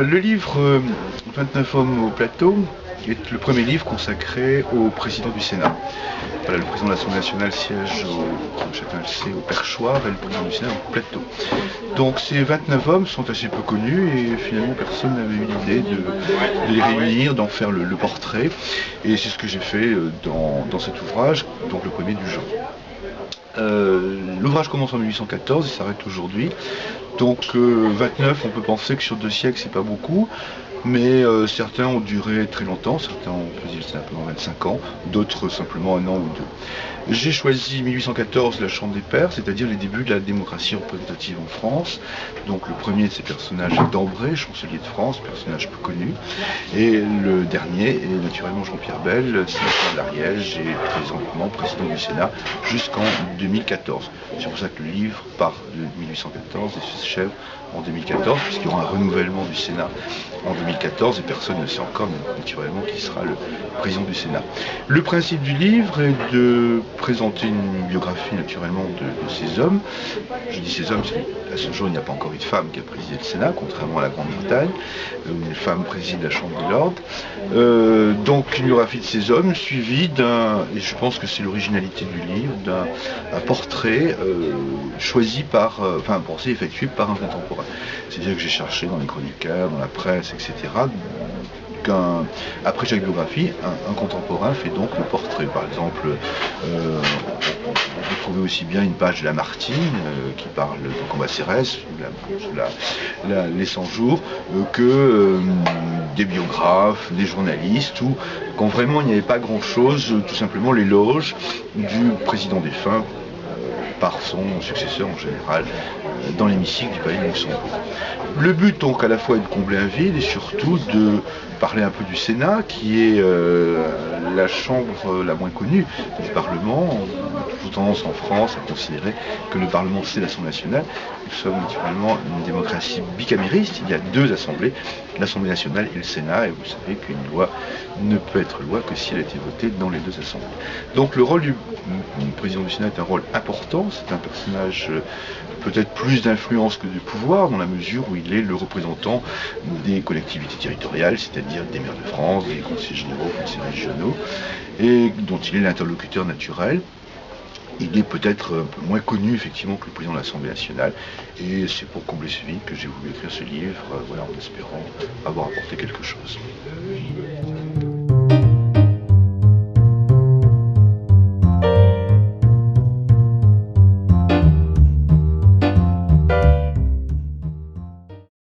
Le livre 29 hommes au plateau est le premier livre consacré au président du Sénat. Voilà, le président de l'Assemblée nationale siège, comme chacun le sait, au perchoir et le président du Sénat au plateau. Donc ces 29 hommes sont assez peu connus et finalement personne n'avait eu l'idée de les réunir, d'en faire le portrait. Et c'est ce que j'ai fait dans cet ouvrage, donc le premier du genre. L'ouvrage commence en 1814 et s'arrête aujourd'hui. Donc 29, on peut penser que sur 2 siècles c'est pas beaucoup, mais certains ont duré très longtemps, certains ont présidé le Sénat pendant 25 ans, d'autres simplement 1 an ou 2. J'ai choisi 1814, la Chambre des Pairs, c'est-à-dire les débuts de la démocratie représentative en France. Donc le premier de ces personnages est Dambray, chancelier de France, personnage peu connu. Et le dernier est naturellement Jean-Pierre Bel, sénateur d'Ariège et président du Sénat jusqu'en 2014. C'est pour ça que le livre part de 1814 et s'achève en 2014, puisqu'il y aura un renouvellement du Sénat en 2014 et personne ne sait encore naturellement qui sera le président du Sénat. Le principe du livre est de présenter une biographie naturellement de ces hommes. Je dis ces hommes parce qu'à ce jour il n'y a pas encore eu de femme qui a présidé le Sénat, contrairement à la Grande-Bretagne, où une femme préside la Chambre des Lords. Donc une biographie de ces hommes suivie d'un, et je pense que c'est l'originalité du livre, d'un portrait choisi par, un portrait effectué par un contemporain. C'est-à-dire que j'ai cherché dans les chroniqueurs, dans la presse, etc. Après chaque biographie, un contemporain fait donc le portrait. Par exemple, on peut trouver aussi bien une page de Lamartine qui parle de Cambacérès, les 100 jours, que des biographes, des journalistes, où quand vraiment il n'y avait pas grand-chose, tout simplement l'éloge du président défunt par son successeur en général dans l'hémicycle du Palais de Luxembourg. Le but donc à la fois est de combler un vide et surtout de parler un peu du Sénat qui est la chambre la moins connue du Parlement. On a plutôt tendance en France à considérer que le Parlement c'est l'Assemblée nationale. Nous sommes naturellement une démocratie bicamériste, il y a 2 assemblées, l'Assemblée nationale et le Sénat, et vous savez qu'une loi ne peut être loi que si elle a été votée dans les 2 assemblées. Donc le rôle du président du Sénat est un rôle important, c'est un personnage peut-être plus d'influence que de pouvoir, dans la mesure où il est le représentant des collectivités territoriales, c'est-à-dire des maires de France, des conseillers généraux, conseillers régionaux, et dont il est l'interlocuteur naturel. Il est peut-être un peu moins connu effectivement que le président de l'Assemblée nationale, et c'est pour combler ce vide que j'ai voulu écrire ce livre, voilà, en espérant avoir apporté quelque chose.